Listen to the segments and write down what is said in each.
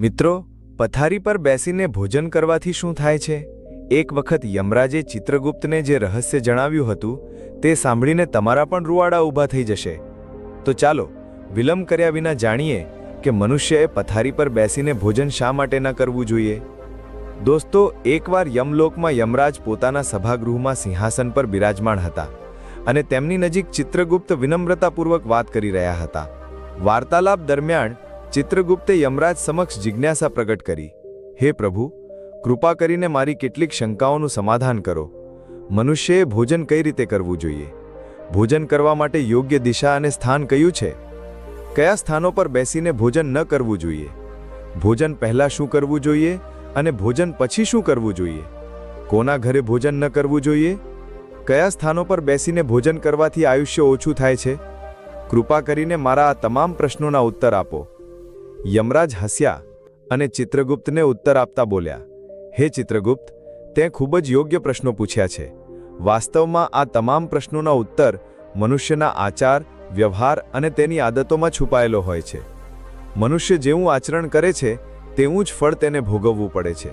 મિત્રો, પથારી પર બેસીને ભોજન કરવાથી શું થાય છે? એક વખત યમરાજે ચિત્રગુપ્તને જે રહસ્ય જણાવ્યું હતું તે સાંભળીને તમારા પણ રૂવાડા ઊભા થઈ જશે. તો ચાલો વિલંબ કર્યા વિના જાણીએ કે મનુષ્યએ પથારી પર બેસીને ભોજન શા માટે ન કરવું જોઈએ. દોસ્તો, એકવાર યમલોકમાં યમરાજ પોતાના સભાગૃહમાં સિંહાસન પર બિરાજમાન હતા અને તેમની નજીક ચિત્રગુપ્ત વિનમ્રતાપૂર્વક વાત કરી રહ્યા હતા. વાર્તાલાપ દરમિયાન ચિત્રગુપ્તે યમરાજ સમક્ષ જિજ્ઞાસા પ્રગટ કરી. હે પ્રભુ, કૃપા કરીને મારી કેટલીક શંકાઓનું સમાધાન કરો. મનુષ્યએ ભોજન કઈ રીતે કરવું જોઈએ? ભોજન કરવા માટે યોગ્ય દિશા અને સ્થાન કયું છે? કયા સ્થાનો પર બેસીને ભોજન ન કરવું જોઈએ? ભોજન પહેલાં શું કરવું જોઈએ અને ભોજન પછી શું કરવું જોઈએ? કોના ઘરે ભોજન ન કરવું જોઈએ? કયા સ્થાનો પર બેસીને ભોજન કરવાથી આયુષ્ય ઓછું થાય છે? કૃપા કરીને મારા આ તમામ પ્રશ્નોના ઉત્તર આપો. યમરાજ હસ્યા અને ચિત્રગુપ્તને ઉત્તર આપતા બોલ્યા, હે ચિત્રગુપ્ત, તે ખૂબ જ યોગ્ય પ્રશ્નો પૂછ્યા છે. વાસ્તવમાં આ તમામ પ્રશ્નોના ઉત્તર મનુષ્યના આચાર, વ્યવહાર અને તેની આદતોમાં છુપાયેલો હોય છે. મનુષ્ય જેવું આચરણ કરે છે તેવું જ ફળ તેને ભોગવવું પડે છે.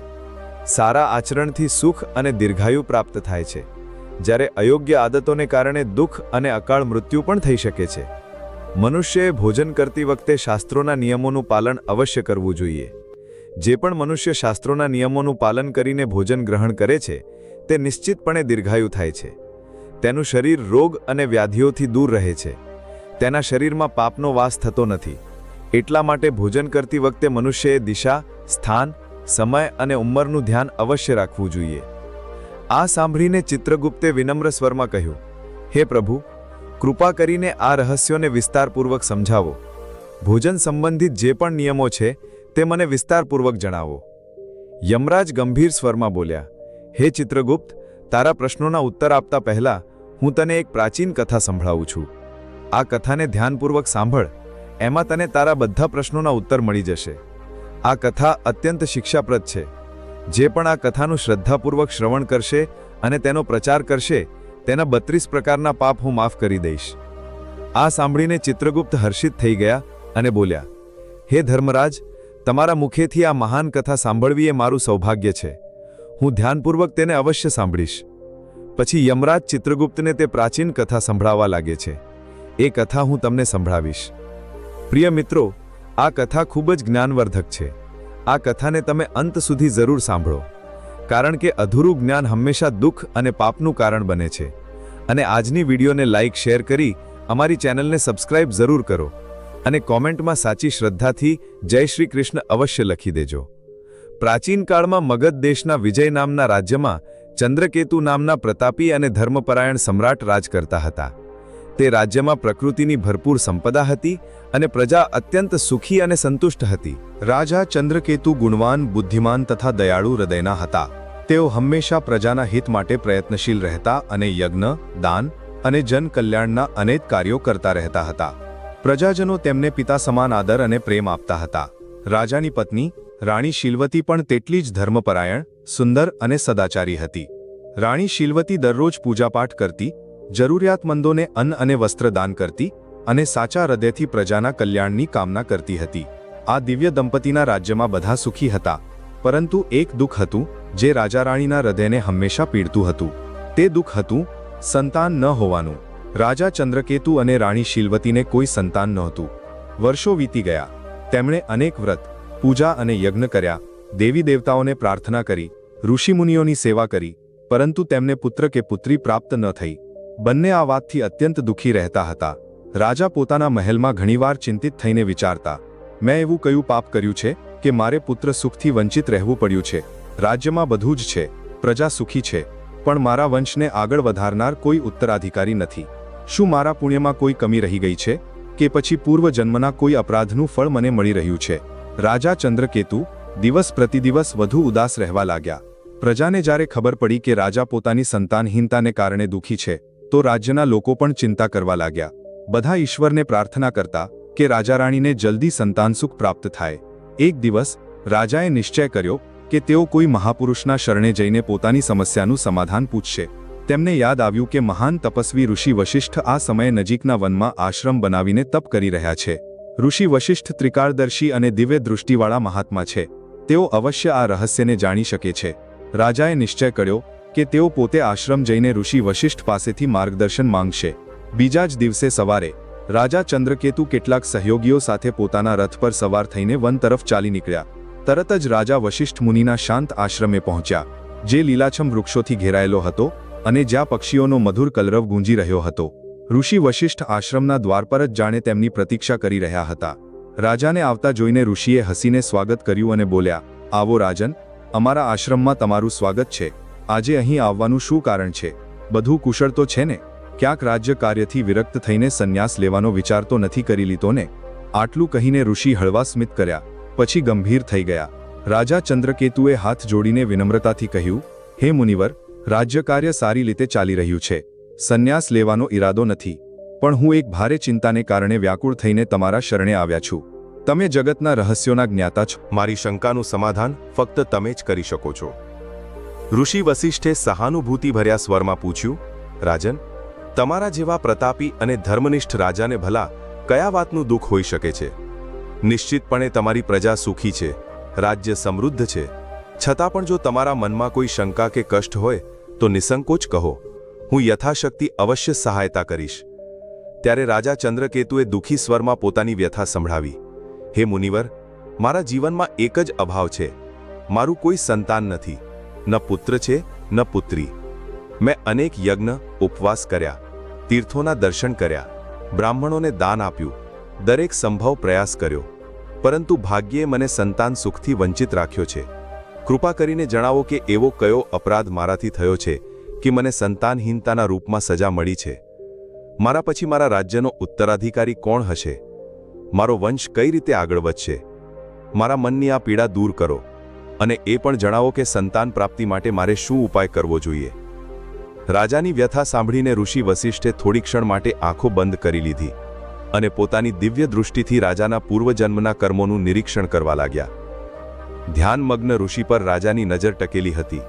સારા આચરણથી સુખ અને દીર્ઘાયુ પ્રાપ્ત થાય છે, જ્યારે અયોગ્ય આદતોને કારણે દુઃખ અને અકાળ મૃત્યુ પણ થઈ શકે છે. મનુષ્યએ ભોજન કરતી વખતે શાસ્ત્રોના નિયમોનું પાલન અવશ્ય કરવું જોઈએ. જે પણ મનુષ્ય શાસ્ત્રોના નિયમોનું પાલન કરીને ભોજન ગ્રહણ કરે છે તે નિશ્ચિતપણે દીર્ઘાયુ થાય છે. તેનું શરીર રોગ અને વ્યાધિઓથી દૂર રહે છે. તેના શરીરમાં પાપનો વાસ થતો નથી. એટલા માટે ભોજન કરતી વખતે મનુષ્યએ દિશા, સ્થાન, સમય અને ઉંમરનું ધ્યાન અવશ્ય રાખવું જોઈએ. આ સાંભળીને ચિત્રગુપ્તે વિનમ્ર સ્વરમાં કહ્યું, હે પ્રભુ, કૃપા કરીને આ રહસ્યોને વિસ્તારપૂર્વક સમજાવો. ભોજન સંબંધિત જે પણ નિયમો છે તે મને વિસ્તારપૂર્વક જણાવો. યમરાજ ગંભીર સ્વરમાં બોલ્યા, હે ચિત્રગુપ્ત, તારા પ્રશ્નોના ઉત્તર આપતા પહેલા હું તને એક પ્રાચીન કથા સંભળાવું છું. આ કથાને ધ્યાનપૂર્વક સાંભળ. એમાં તને તારા બધા પ્રશ્નોના ઉત્તર મળી જશે. આ કથા અત્યંત શિક્ષાપ્રદ છે. જે પણ આ કથાનું શ્રદ્ધાપૂર્વક શ્રવણ કરશે અને તેનો પ્રચાર કરશે તેના 32 પ્રકારના પાપ હું માફ કરી દઈશ. આ સાંભળીને ચિત્રગુપ્ત હર્ષિત થઈ ગયા અને બોલ્યા, હે ધર્મરાજ, તમારા મુખેથી આ મહાન કથા સાંભળવી એ મારું સૌભાગ્ય છે. હું ધ્યાનપૂર્વક તેને અવશ્ય સાંભળીશ. પછી યમરાજ ચિત્રગુપ્તને તે પ્રાચીન કથા સંભળાવવા લાગે છે. એ કથા હું તમને સંભળાવીશ. પ્રિય મિત્રો, આ કથા ખૂબ જ જ્ઞાનવર્ધક છે. આ કથાને તમે અંત સુધી જરૂર સાંભળો, કારણ કે અધૂરું જ્ઞાન હંમેશા દુઃખ અને પાપનું કારણ બને છે. અને આજની વિડીયોને લાઇક, શેર કરી અમારી ચેનલને સબસ્ક્રાઇબ જરૂર કરો અને કોમેન્ટમાં સાચી શ્રદ્ધાથી જય શ્રી કૃષ્ણ અવશ્ય લખી દેજો. પ્રાચીન કાળમાં મગધ દેશના વિજય નામના રાજ્યમાં ચંદ્રકેતુ નામના પ્રતાપી અને ધર્મપરાયણ સમ્રાટ રાજ કરતા હતા. તે રાજ્યમાં પ્રકૃતિની ભરપૂર સંપદા હતી અને પ્રજા અત્યંત સુખી અને સંતુષ્ટ હતી. રાજા ચંદ્રકેતુ ગુણવાન, બુદ્ધિમાન તથા દયાળુ હૃદયના હતા. તેઓ હંમેશા પ્રજાના હિત માટે પ્રયત્નશીલ રહેતા અને યજ્ઞ, દાન અને જન કલ્યાણના અનેક કાર્યો કરતા રહેતા હતા. પ્રજાજનો તેમને પિતા સમાન આદર અને પ્રેમ આપતા હતા. રાજાની પત્ની રાણી શીલવતી પણ તેટલી જ ધર્મપરાયણ, સુંદર અને સદાચારી હતી. રાણી શીલવતી દરરોજ પૂજાપાઠ કરતી, જરૂરિયાતમંદોને અન્ન અને વસ્ત્ર દાન કરતી અને સાચા હૃદયથી પ્રજાના કલ્યાણની કામના કરતી હતી. આ દિવ્ય દંપતીના રાજ્યમાં બધા સુખી હતા, પરંતુ એક દુઃખ હતું જે રાજા રાણીના હૃદયને હંમેશા પીડતું હતું. તે દુઃખ હતું સંતાન ન હોવાનું. રાજા ચંદ્રકેતુ અને રાણી શીલવતીને કોઈ સંતાન નહોતું. વર્ષો વીતી ગયા. તેમણે અનેક વ્રત, પૂજા અને યજ્ઞ કર્યા, દેવી દેવતાઓને પ્રાર્થના કરી, ઋષિમુનિઓની સેવા કરી, પરંતુ તેમને પુત્ર કે પુત્રી પ્રાપ્ત ન થઈ. બંને આ વાતથી અત્યંત દુઃખી રહેતા હતા. રાજા પોતાના મહેલમાં ઘણીવાર ચિંતિત થઈને વિચારતા, મેં એવું કયું પાપ કર્યું છે કે મારે પુત્ર સુખથી વંચિત રહેવું પડ્યું છે? રાજ્યમાં બધું જ છે, પ્રજા સુખી છે, પણ મારા વંશને આગળ વધારનાર કોઈ ઉત્તરાધિકારી નથી. શું મારા પુણ્યમાં કોઈ કમી રહી ગઈ છે કે પછી પૂર્વજન્મના કોઈ અપરાધનું ફળ મને મળી રહ્યું છે? રાજા ચંદ્રકેતુ દિવસ પ્રતિદિવસ વધુ ઉદાસ રહેવા લાગ્યા. પ્રજાને જ્યારે ખબર પડી કે રાજા પોતાની સંતાનહીનતાને કારણે દુઃખી છે તો રાજ્યના લોકો પણ ચિંતા કરવા લાગ્યા. બધા ઈશ્વરને પ્રાર્થના કરતા કે રાજા રાણીને જલ્દી સંતાનસુખ પ્રાપ્ત થાય. એક દિવસ રાજાએ નિશ્ચય કર્યો કે તેઓ કોઈ મહાપુરુષના શરણે જઈને પોતાની સમસ્યાનું સમાધાન પૂછશે. તેમને યાદ આવ્યું કે મહાન તપસ્વી ઋષિ વશિષ્ઠ આ સમયે નજીકના વનમાં આશ્રમ બનાવીને તપ કરી રહ્યા છે. ઋષિ વશિષ્ઠ ત્રિકાળદર્શી અને દિવ્ય દૃષ્ટિવાળા મહાત્મા છે. તેઓ અવશ્ય આ રહસ્યને જાણી શકે છે. રાજાએ નિશ્ચય કર્યો કે તેઓ પોતે આશ્રમ જઈને ઋષિ વશિષ્ઠ પાસેથી માર્ગદર્શન માંગશે. બીજા જ દિવસે સવારે રાજા ચંદ્રકેતુ કેટલાક સહયોગીઓ સાથે પોતાના રથ પર સવાર થઈને વન તરફ ચાલી નીકળ્યા. તરત જ રાજા વશિષ્ઠ મુનિના શાંત આશ્રમે પહોંચ્યા, જે લીલાછમ વૃક્ષોથી ઘેરાયેલો હતો અને જ્યાં પક્ષીઓનો મધુર કલરવ ગૂંજી રહ્યો હતો. ઋષિ વશિષ્ઠ આશ્રમના દ્વાર પર જ જાણે તેમની પ્રતીક્ષા કરી રહ્યા હતા. રાજાને આવતા જોઈને ઋષિએ હસીને સ્વાગત કર્યું અને બોલ્યા, આવો રાજન, અમારા આશ્રમમાં તમારું સ્વાગત છે. આજે અહીં આવવાનું શું કારણ છે? બધું કુશળ તો છે ને? ક્યાંક રાજ્ય કાર્યથી વિરક્ત થઈને સંન્યાસ લેવાનો વિચાર તો નથી કરી લીધો ને? આટલું કહીને ઋષિ હળવા સ્મિત કર્યા, પછી ગંભીર થઈ ગયા. રાજા ચંદ્રકેતુએ હાથ જોડીને વિનમ્રતાથી કહ્યું, હે મુનિવર, રાજ્ય કાર્ય સારી રીતે ચાલી રહ્યું છે. સંન્યાસ લેવાનો ઈરાદો નથી, પણ હું એક ભારે ચિંતાને કારણે વ્યાકુળ થઈને તમારા શરણે આવ્યા છું. તમે જગતના રહસ્યોના જ્ઞાતા છો. મારી શંકાનું સમાધાન ફક્ત તમે જ કરી શકો છો. ઋષિ વશિષ્ઠે સહાનુભૂતિભર્યા સ્વરમાં પૂછ્યું, રાજન, તમારા જેવા પ્રતાપી અને ધર્મનિષ્ઠ રાજાને ભલા કયા વાતનું દુઃખ હોઈ શકે છે? નિશ્ચિતપણે તમારી પ્રજા સુખી છે, રાજ્ય સમૃદ્ધ છે. છતાં પણ જો તમારા મનમાં કોઈ શંકા કે કષ્ટ હોય તો નિસંકોચ કહો, હું યથાશક્તિ અવશ્ય સહાયતા કરીશ. ત્યારે રાજા ચંદ્રકેતુએ દુઃખી સ્વરમાં પોતાની વ્યથા સંભળાવી. હે મુનિવર, મારા જીવનમાં એક જ અભાવ છે. મારું કોઈ સંતાન નથી, ન પુત્ર છે ન પુત્રી. મેં અનેક યજ્ઞ, ઉપવાસ કર્યા, તીર્થોના દર્શન કર્યા, બ્રાહ્મણોને દાન આપ્યું, દરેક સંભવ પ્રયાસ કર્યો, પરંતુ ભાગ્યે મને સંતાન સુખથી વંચિત રાખ્યો છે. કૃપા કરીને જણાવો કે એવો કયો અપરાધ મારાથી થયો છે કે મને સંતાનહીનતાના રૂપમાં સજા મળી છે? મારા પછી મારા રાજ્યનો ઉત્તરાધિકારી કોણ હશે? મારો વંશ કઈ રીતે આગળ વધશે? મારા મનની આ પીડા દૂર કરો અને એ પણ જણાવો કે સંતાન પ્રાપ્તિ માટે મારે શું ઉપાય કરવો જોઈએ? રાજાની વ્યથા સાંભળીને ઋષિ વશિષ્ઠે થોડી ક્ષણ માટે આંખો બંધ કરી લીધી અને પોતાની દિવ્ય દૃષ્ટિથી રાજાના પૂર્વજન્મના કર્મોનું નિરીક્ષણ કરવા લાગ્યા. ધ્યાનમગ્ન ઋષિ પર રાજાની નજર ટકેલી હતી.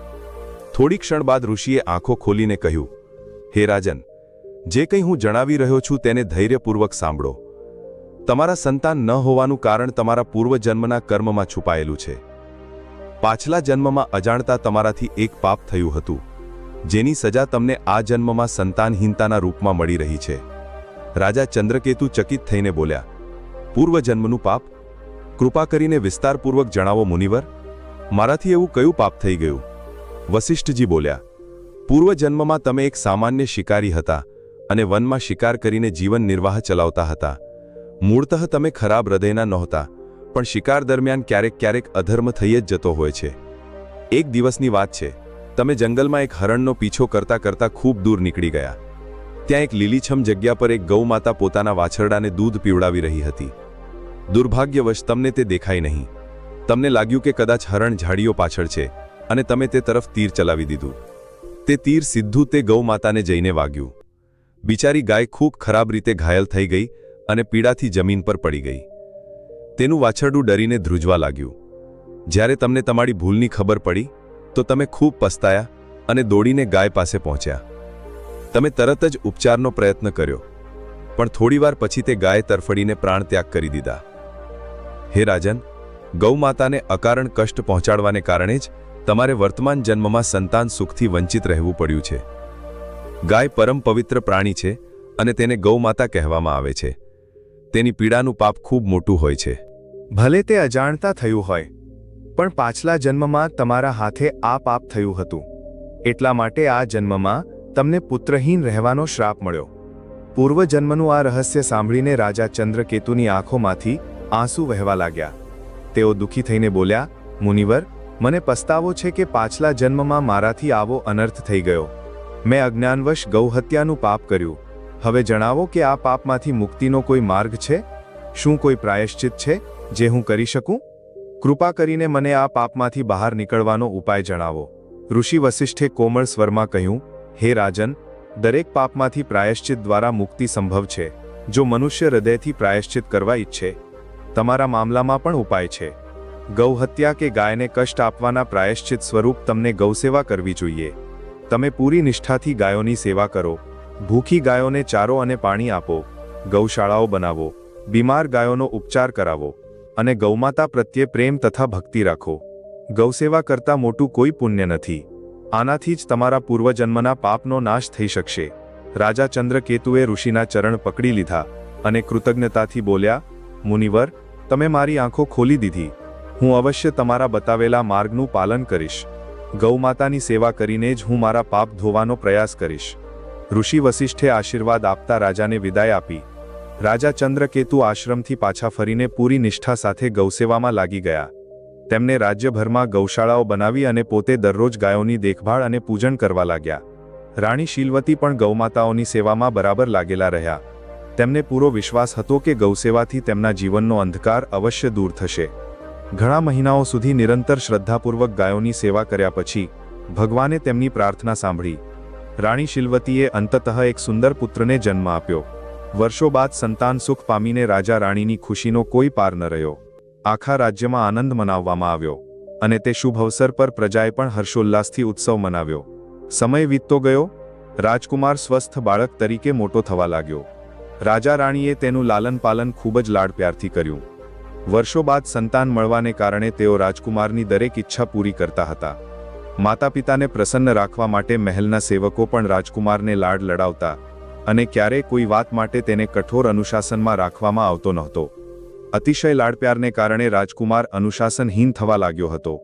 થોડી ક્ષણ બાદ ઋષિએ આંખો ખોલીને કહ્યું, હે રાજન, જે કંઈ હું જણાવી રહ્યો છું તેને ધૈર્યપૂર્વક સાંભળો. તમારા સંતાન ન હોવાનું કારણ તમારા પૂર્વજન્મના કર્મમાં છુપાયેલું છે. પાછલા જન્મમાં અજાણતા તમારાથી એક પાપ થયું હતું, જેની સજા તમને આ જન્મમાં સંતાનહીનતાના રૂપમાં મળી રહી છે. રાજા ચંદ્રકેતુ ચકિત થઈને બોલ્યા, પૂર્વજન્મનું પાપ? કૃપા કરીને વિસ્તારપૂર્વક જણાવો મુનિવર. મારાથી એવું કયું પાપ થઈ ગયું? વશિષ્ઠજી બોલ્યા, પૂર્વજન્મમાં તમે એક સામાન્ય શિકારી હતા અને વનમાં શિકાર કરીને જીવન નિર્વાહ ચલાવતા હતા. મૂળતઃ તમે ખરાબ હૃદયના નહોતા, પણ શિકાર દરમિયાન ક્યારેક ક્યારેક અધર્મ થઈ જ જતો હોય છે. એક દિવસની વાત છે, તમે જંગલમાં એક હરણનો પીછો કરતા કરતા ખૂબ દૂર નીકળી ગયા. ત્યાં એક લીલીછમ જગ્યા પર એક ગૌમાતા પોતાના વાછરડાને દૂધ પીવડાવી રહી હતી. દુર્ભાગ્યવશ તમને તે દેખાઈ નહીં. તમને લાગ્યું કે કદાચ હરણ ઝાડીઓ પાછળ છે અને તમે તે તરફ તીર ચલાવી દીધું. તે તીર સીધું તે ગૌમાતાને જઈને વાગ્યું. બિચારી ગાય ખૂબ ખરાબ રીતે ઘાયલ થઈ ગઈ અને પીડાથી જમીન પર પડી ગઈ. તેનું વાછરડું ડરીને ધ્રુજવા લાગ્યું. જ્યારે તમને તમારી ભૂલની ખબર પડી તો તમે ખૂબ પસ્તાયા અને દોડીને ગાય પાસે પહોંચ્યા. તમે તરત જ ઉપચારનો પ્રયત્ન કર્યો, પણ થોડીવાર પછી તે ગાય તરફડીને પ્રાણત્યાગ કરી દીધા. હે રાજન, ગૌમાતાને અકારણ કષ્ટ પહોંચાડવાને કારણે જ તમારે વર્તમાન જન્મમાં સંતાન સુખથી વંચિત રહેવું પડ્યું છે. ગાય પરમ પવિત્ર પ્રાણી છે અને તેને ગૌમાતા કહેવામાં આવે છે. તેની પીડાનું પાપ ખૂબ મોટું હોય છે. ભલે તે અજાણતા થયું હોય, પણ પાછલા જન્મમાં તમારા હાથે આ પાપ થયું હતું. એટલા માટે આ જન્મમાં તમને પુત્રહીન રહેવાનો શ્રાપ મળ્યો. પૂર્વજન્મનું આ રહસ્ય સાંભળીને રાજા ચંદ્રકેતુની આંખોમાંથી આંસુ વહેવા લાગ્યા. તેઓ દુઃખી થઈને બોલ્યા, મુનિવર, મને પસ્તાવો છે કે પાછલા જન્મમાં મારાથી આવો અનર્થ થઈ ગયો. મેં અજ્ઞાનવશ ગૌહત્યાનું પાપ કર્યું. હવે જણાવો કે આ પાપમાંથી મુક્તિનો કોઈ માર્ગ છે? શું કોઈ પ્રાયશ્ચિત છે જે હું કરી શકું? કૃપા કરીને મને આ પાપમાંથી બહાર નીકળવાનો ઉપાય જણાવો. ઋષિ વશિષ્ઠે કોમળ સ્વરમાં કહ્યું, હે રાજન, દરેક પાપમાંથી પ્રાયશ્ચિત દ્વારા મુક્તિ સંભવ છે, જો મનુષ્ય હૃદયથી પ્રાયશ્ચિત કરવા ઈચ્છે. તમારા મામલામાં પણ ઉપાય છે. ગૌહત્યા કે ગાયને કષ્ટ આપવાના પ્રાયશ્ચિત સ્વરૂપ તમને ગૌસેવા કરવી જોઈએ. તમે પૂરી નિષ્ઠાથી ગાયોની સેવા કરો, ભૂખી ગાયોને ચારો અને પાણી આપો, ગૌશાળાઓ બનાવો, બીમાર ગાયોનો ઉપચાર કરાવો અને ગૌમાતા પ્રત્યે પ્રેમ તથા ભક્તિ રાખો. ગૌસેવા કરતાં મોટું કોઈ પુણ્ય નથી. આનાથી જ તમારા પૂર્વજન્મના પાપનો નાશ થઈ શકશે. રાજા ચંદ્રકેતુએ ઋષિના ચરણ પકડી લીધા અને કૃતજ્ઞતાથી બોલ્યા, મુનિવર, તમે મારી આંખો ખોલી દીધી. હું અવશ્ય તમારા બતાવેલા માર્ગનું પાલન કરીશ. ગૌમાતાની સેવા કરીને જ હું મારા પાપ ધોવાનો પ્રયાસ કરીશ. ઋષિ વસિષ્ઠે આશીર્વાદ આપતા રાજાને વિદાય આપી. રાજા ચંદ્રકેતુ આશ્રમથી પાછા ફરીને પૂરી નિષ્ઠા સાથે ગૌસેવામાં લાગી ગયા. તેમને રાજ્યભરમાં ગૌશાળાઓ બનાવી અને પોતે દરરોજ ગાયોની દેખભાળ અને પૂજન કરવા લાગ્યા. રાણી શીલવતી પણ ગૌમાતાઓની સેવામાં બરાબર લાગેલા રહ્યા. તેમને પૂરો વિશ્વાસ હતો કે ગૌસેવાથી તેમના જીવનનો અંધકાર અવશ્ય દૂર થશે. ઘણા મહિનાઓ સુધી નિરંતર શ્રદ્ધાપૂર્વક ગાયોની સેવા કર્યા પછી ભગવાને તેમની પ્રાર્થના સાંભળી. રાણી શીલવતીએ અંતતઃ એક સુંદર પુત્રને જન્મ આપ્યો. વર્ષો બાદ સંતાન સુખ પામીને રાજા રાણીની ખુશીનો કોઈ પાર ન રહ્યો. આખા રાજ્યમાં આનંદ મનાવવામાં આવ્યો અને તે શુભ અવસર પર પ્રજાએ પણ હર્ષોલ્લાસથી ઉત્સવ મનાવ્યો. સમય વીતતો ગયો. રાજકુમાર સ્વસ્થ બાળક તરીકે મોટો થવા લાગ્યો. રાજા રાણીએ તેનું લાલન પાલન ખૂબ જ લાડ પ્યારથી કર્યું. વર્ષો બાદ સંતાન મળવાને કારણે તેઓ રાજકુમારની દરેક ઈચ્છા પૂરી કરતા હતા. માતા પિતાને પ્રસન્ન રાખવા માટે મહેલના સેવકો પણ રાજકુમારને લાડ લડાવતા અને ક્યારેય કોઈ વાત માટે તેને કઠોર અનુશાસનમાં રાખવામાં આવતો નહોતો. અતિશય લાડપ્યારને કારણે રાજકુમાર અનુશાસનહીન થવા લાગ્યો હતો.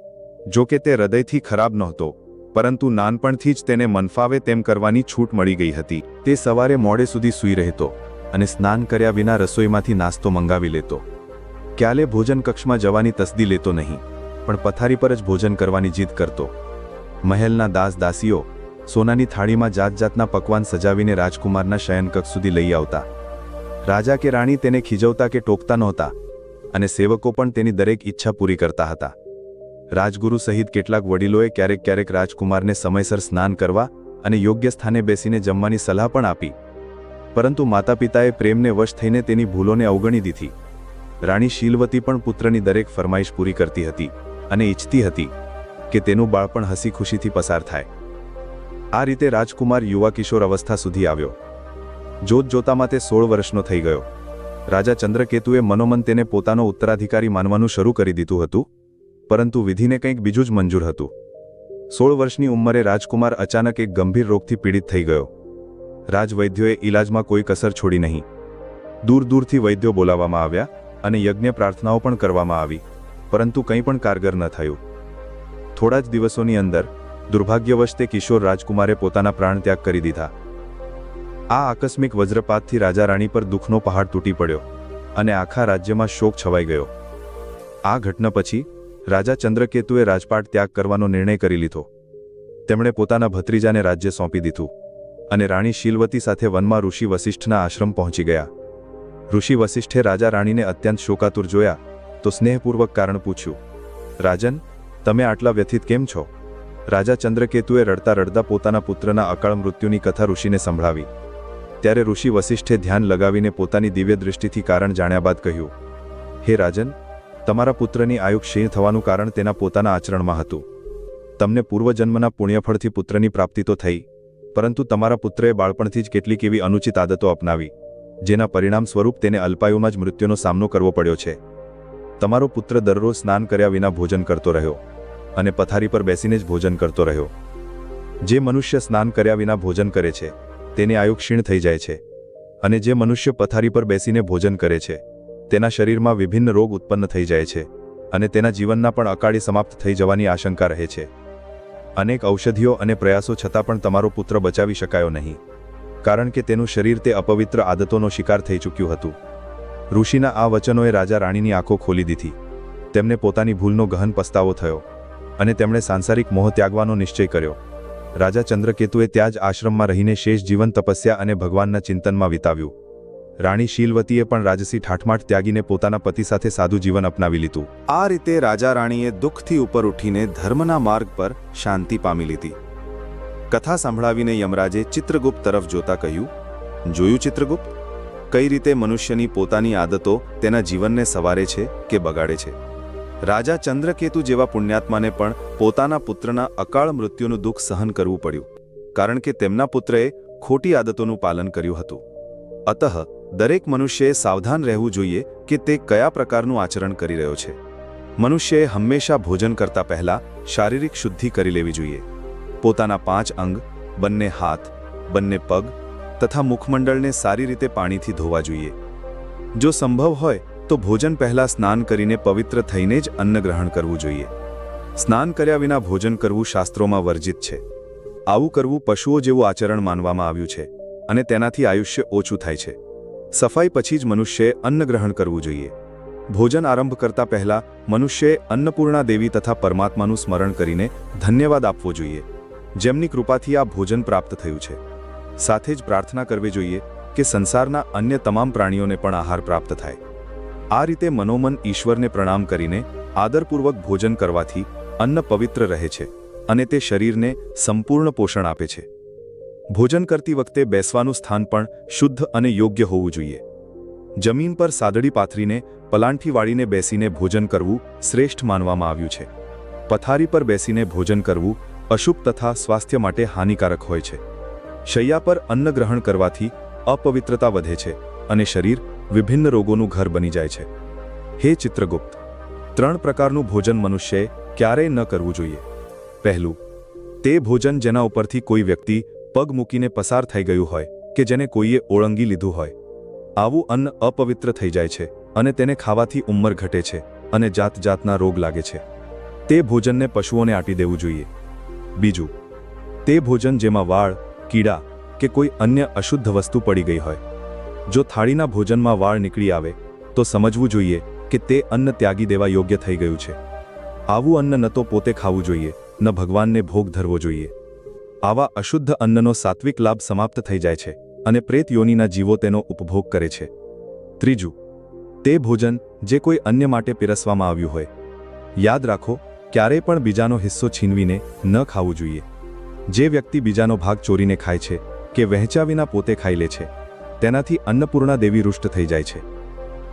જો કે તે હૃદયથી ખરાબ નહોતો, પરંતુ નાનપણથી જ તેને મનફાવે તેમ કરવાની છૂટ મળી ગઈ હતી. તે સવારે મોડે સુધી સૂઈ રહેતો અને સ્નાન કર્યા વિના રસોઈમાંથી નાસ્તો મંગાવી લેતો. ક્યાલે ભોજન કક્ષમાં જવાની તસદી લેતો નહીં, પણ પથારી પર જ ભોજન કરવાની જીદ કરતો. મહેલના દાસ દાસીઓ સોનાની થાળીમાં જાત જાતના પકવાન સજાવીને રાજકુમારના શયનકક્ષ સુધી લઈ આવતા. રાજા કે રાણી તેને ખીજવતા કે ટોકતા નહોતા અને સેવકો પણ તેની દરેક ઈચ્છા પૂરી કરતા હતા. રાજગુરુ સહિત કેટલાક વડીલોએ ક્યારેક ક્યારેક રાજકુમારને સમયસર સ્નાન કરવા અને યોગ્ય સ્થાને બેસીને જમવાની સલાહ પણ આપી, પરંતુ માતા પિતાએ પ્રેમને વશ થઈને તેની ભૂલોને અવગણી દીધી. રાણી શીલવતી પણ પુત્રની દરેક ફરમાઈશ પૂરી કરતી હતી અને ઈચ્છતી હતી કે તેનું બાળપણ હસી ખુશીથી પસાર થાય. આ રીતે રાજકુમાર યુવા કિશોર અવસ્થા સુધી આવ્યો. જોત જોતામાં તે 16 વર્ષનો થઈ ગયો. રાજા ચંદ્રકેતુએ મનોમન તેને પોતાનો ઉત્તરાધિકારી માનવાનું શરૂ કરી દીધું હતું, પરંતુ વિધિને કંઈક બીજું જ મંજૂર હતું. 16 વર્ષની ઉંમરે રાજકુમાર અચાનક એક ગંભીર રોગથી પીડિત થઈ ગયો. રાજવૈદ્યોએ ઈલાજમાં કોઈ કસર છોડી નહીં. દૂર દૂરથી વૈદ્યો બોલાવવામાં આવ્યા અને યજ્ઞ પ્રાર્થનાઓ પણ કરવામાં આવી, પરંતુ કંઈ પણ કારગર ન થયું. થોડા જ દિવસોની અંદર દુર્ભાગ્યવશ તે કિશોર રાજકુમારે પોતાના પ્રાણ ત્યાગ કરી દીધા. આ આકસ્મિક વજ્રપાતથી રાજા રાણી પર દુઃખનો પહાડ તૂટી પડ્યો અને આખા રાજ્યમાં શોક છવાઈ ગયો. આ ઘટના પછી રાજા ચંદ્રકેતુએ રાજપાટ ત્યાગ કરવાનો નિર્ણય કરી લીધો. તેમણે પોતાના ભત્રીજાને રાજ્ય સોંપી દીધું અને રાણી શીલવતી સાથે વનમાં ઋષિ વસિષ્ઠના આશ્રમ પહોંચી ગયા. ઋષિ વસિષ્ઠે રાજા રાણીને અત્યંત શોકાતુર જોયા તો સ્નેહપૂર્વક કારણ પૂછ્યું, રાજન, તમે આટલા વ્યથિત કેમ છો? રાજા ચંદ્રકેતુએ રડતા રડતા પોતાના પુત્રના અકાળ મૃત્યુની કથા ઋષિને સંભળાવી. ત્યારે ઋષિ વસિષ્ઠે ધ્યાન લગાવીને પોતાની દિવ્ય દૃષ્ટિથી કારણ જાણ્યા બાદ કહ્યું, હે રાજન, તમારા પુત્રની આયુ ક્ષીણ થવાનું કારણ તેના પોતાના આચરણમાં હતું. તમને પૂર્વજન્મના પુણ્યફળથી પુત્રની પ્રાપ્તિ તો થઈ, પરંતુ તમારા પુત્રએ બાળપણથી જ કેટલીક એવી અનુચિત આદતો અપનાવી, જેના પરિણામ સ્વરૂપ તેને અલ્પાયુમાં જ મૃત્યુનો સામનો કરવો પડ્યો છે. તમારો પુત્ર દરરોજ સ્નાન કર્યા વિના ભોજન કરતો રહ્યો અને પથારી પર બેસીને જ ભોજન કરતો રહ્યો. જે મનુષ્ય સ્નાન કર્યા વિના ભોજન કરે છે તેની આયુ ક્ષીણ થઈ જાય છે, અને જે મનુષ્ય પથારી પર બેસીને ભોજન કરે છે તેના શરીરમાં વિભિન્ન રોગ ઉત્પન્ન થઈ જાય છે અને તેના જીવનના પણ અકાળે સમાપ્ત થઈ જવાની આશંકા રહે છે. અનેક ઔષધિઓ અને પ્રયાસો છતાં પણ તમારો પુત્ર બચાવી શકાયો નહીં, કારણ કે તેનું શરીર તે અપવિત્ર આદતોનો શિકાર થઈ ચૂક્યું હતું. ઋષિના આ વચનોએ રાજા રાણીની આંખો ખોલી દીધી. તેમને પોતાની ભૂલનો ગહન પસ્તાવો થયો અને તેમણે સાંસારિક મોહ ત્યાગવાનો નિશ્ચય કર્યો. રાજા ચંદ્રકેતુએ ત્યાં જ આશ્રમમાં રહીને શેષ જીવન તપસ્યા અને ભગવાનના ચિંતનમાં વિતાવ્યું. રાણી શીલવતીએ પણ રાજસી ઠાઠમાઠ ત્યાગીને પોતાના પતિ સાથે સાદું જીવન અપનાવી લીધું. આ રીતે રાજા રાણીએ દુઃખથી ઉપર ઉઠીને ધર્મના માર્ગ પર શાંતિ પામી લીધી. કથા સાંભળાવીને યમરાજે ચિત્રગુપ્ત તરફ જોતા કહ્યું, જોયું ચિત્રગુપ્ત, કઈ રીતે મનુષ્યની પોતાની આદતો તેના જીવનને સવારે છે કે બગાડે છે. રાજા ચંદ્રકેતુ જેવા પુણ્યાત્માને પણ પોતાના પુત્રના અકાળ મૃત્યુનું દુઃખ સહન કરવું પડ્યું, કારણ કે તેમના પુત્રએ ખોટી આદતોનું પાલન કર્યું હતું. અતઃ દરેક મનુષ્યએ સાવધાન રહેવું જોઈએ કે તે કયા પ્રકારનું આચરણ કરી રહ્યો છે. મનુષ્યએ હંમેશા ભોજન કરતા પહેલા શારીરિક શુદ્ધિ કરી લેવી જોઈએ. પોતાના 5 અંગ, બંને હાથ, બંને પગ તથા મુખમંડળને સારી રીતે પાણીથી ધોવા જોઈએ. જો સંભવ હોય તો ભોજન પહેલા સ્નાન કરીને પવિત્ર થઈને જ અન્ન ગ્રહણ કરવું જોઈએ. સ્નાન કર્યા વિના ભોજન કરવું શાસ્ત્રોમાં વર્જિત છે. આવું કરવું પશુઓ જેવું આચરણ માનવામાં આવ્યું છે અને તેનાથી આયુષ્ય ઓછું થાય છે. સફાઈ પછી જ મનુષ્યએ અન્ન ગ્રહણ કરવું જોઈએ. ભોજન આરંભ કરતા પહેલા મનુષ્યએ અન્નપૂર્ણા દેવી તથા પરમાત્માનું સ્મરણ કરીને ધન્યવાદ આપવો જોઈએ, જેમની કૃપાથી આ ભોજન પ્રાપ્ત થયું છે. સાથે જ પ્રાર્થના કરવી જોઈએ કે સંસારના અન્ય તમામ પ્રાણીઓને પણ આહાર પ્રાપ્ત થાય. આ રીતે મનોમન ઈશ્વરને પ્રણામ કરીને આદરપૂર્વક ભોજન કરવાથી અન્ન પવિત્ર રહે છે અને તે શરીરને સંપૂર્ણ પોષણ આપે છે. ભોજન કરતી વખતે બેસવાનું સ્થાન પણ શુદ્ધ અને યોગ્ય હોવું જોઈએ. જમીન પર સાદડી પાથરીને પલાંઠી વાળીને બેસીને ભોજન કરવું શ્રેષ્ઠ માનવામાં આવ્યું છે. પથારી પર બેસીને ભોજન કરવું અશુભ તથા સ્વાસ્થ્ય માટે હાનિકારક હોય છે. શૈયા પર અન્ન ગ્રહણ કરવાથી અપવિત્રતા વધે છે અને શરીર વિભિન્ન રોગોનું ઘર બની જાય છે. હે ચિત્રગુપ્ત, 3 પ્રકારનું ભોજન મનુષ્યએ ક્યારેય ન કરવું જોઈએ. પહેલું, તે ભોજન જેના ઉપરથી કોઈ વ્યક્તિ પગ મૂકીને પસાર થઈ ગયું હોય કે જેને કોઈએ ઓળંગી લીધું હોય. આવું અન્ન અપવિત્ર થઈ જાય છે અને તેને ખાવાથી ઉંમર ઘટે છે અને જાતજાતના રોગ લાગે છે. તે ભોજનને પશુઓને આંટી દેવું જોઈએ. બીજું, તે ભોજન જેમાં વાળ, કીડા કે કોઈ અન્ય અશુદ્ધ વસ્તુ પડી ગઈ હોય. જો થાળીના ભોજનમાં વાળ નીકળી આવે તો સમજવું જોઈએ કે તે અન્ન ત્યાગી દેવા યોગ્ય થઈ ગયું છે. આવું અન્ન ન તો પોતે ખાવું જોઈએ ન ભગવાનને ભોગ ધરવો જોઈએ. આવા અશુદ્ધ અન્નનો સાત્વિક લાભ સમાપ્ત થઈ જાય છે અને પ્રેત યોનિના જીવો તેનો ઉપભોગ કરે છે. ત્રીજું, તે ભોજન જે કોઈ અન્ય માટે પીરસવામાં આવ્યું હોય. યાદ રાખો, ક્યારેય પણ બીજાનો હિસ્સો છીનવીને ન ખાવું જોઈએ. જે વ્યક્તિ બીજાનો ભાગ ચોરીને ખાય છે કે વહેંચ્યા વિના પોતે ખાઈ લે છે, તેનાથી અન્નપૂર્ણા દેવી રૂષ્ટ થઈ જાય છે.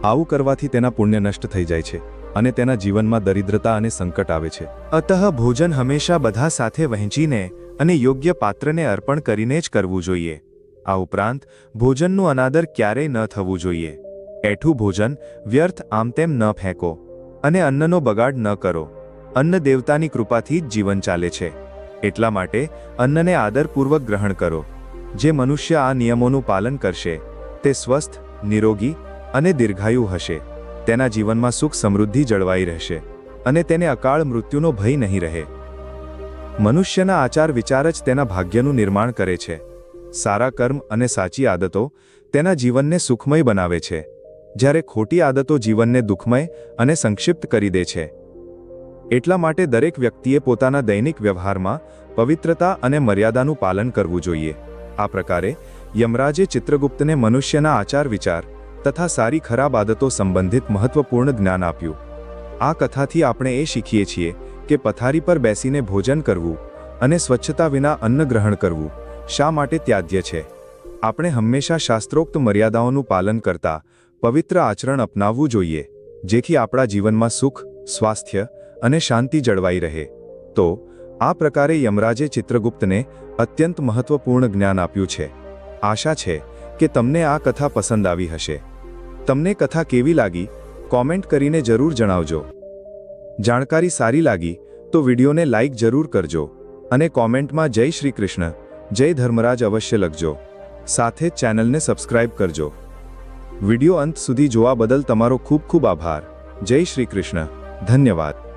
આવું કરવાથી તેના પુણ્ય નષ્ટ થઈ જાય છે અને તેના જીવનમાં દરિદ્રતા અને સંકટ આવે છે. અતઃ ભોજન હંમેશા બધા સાથે વહેંચીને અને યોગ્ય પાત્રને અર્પણ કરીને જ કરવું જોઈએ. આ ઉપરાંત ભોજનનું અનાદર ક્યારેય ન થવું જોઈએ. એઠું ભોજન વ્યર્થ આમતેમ ન ફેંકો અને અન્નનો બગાડ ન કરો. અન્ન દેવતાની કૃપાથી જ જીવન ચાલે છે. એટલા માટે અન્નને આદરપૂર્વક ગ્રહણ કરો. જે મનુષ્ય આ નિયમોનું પાલન કરશે તે સ્વસ્થ, નિરોગી અને દીર્ઘાયુ હશે. તેના જીવનમાં સુખ સમૃદ્ધિ જળવાઈ રહેશે અને તેને અકાળ મૃત્યુનો ભય નહીં રહે. મનુષ્યના આચાર વિચાર જ તેના ભાગ્યનું નિર્માણ કરે છે. સારા કર્મ અને સાચી આદતો તેના જીવનને સુખમય બનાવે છે, જ્યારે ખોટી આદતો જીવનને દુઃખમય અને સંક્ષિપ્ત કરી દે છે. એટલા માટે દરેક વ્યક્તિએ પોતાના દૈનિક વ્યવહારમાં પવિત્રતા અને મર્યાદાનું પાલન કરવું જોઈએ. આ પ્રકારે યમરાજે ચિત્રગુપ્તને મનુષ્યના આચાર વિચાર તથા સારી ખરાબ આદતો સંબંધિત મહત્વપૂર્ણ જ્ઞાન આપ્યું. આ કથાથી આપણે એ શીખીએ છીએ કે પથારી પર બેસીને ભોજન કરવું અને સ્વચ્છતા વિના અન્ન ગ્રહણ કરવું શા માટે ત્યાજ્ય છે. આપણે હંમેશા શાસ્ત્રોક્ત મર્યાદાઓનું પાલન કરતા પવિત્ર આચરણ અપનાવવું જોઈએ, જેથી આપણા જીવનમાં સુખ, સ્વાસ્થ્ય અને શાંતિ જળવાઈ રહે. તો આ પ્રકારે યમરાજે ચિત્રગુપ્તને અત્યંત મહત્વપૂર્ણ જ્ઞાન આપ્યું છે. આશા છે કે તમને આ કથા પસંદ આવી હશે. તમને કથા કેવી લાગી કોમેન્ટ કરીને જરૂર જણાવજો. જાણકારી સારી લાગી તો વિડીયોને લાઈક જરૂર કરજો અને કોમેન્ટમાં જય શ્રી કૃષ્ણ, જય ધર્મરાજ અવશ્ય લખજો. સાથે જ ચેનલને સબસ્ક્રાઇબ કરજો. વિડીયો અંત સુધી જોવા બદલ તમારો ખૂબ ખૂબ આભાર. જય શ્રી કૃષ્ણ. ધન્યવાદ.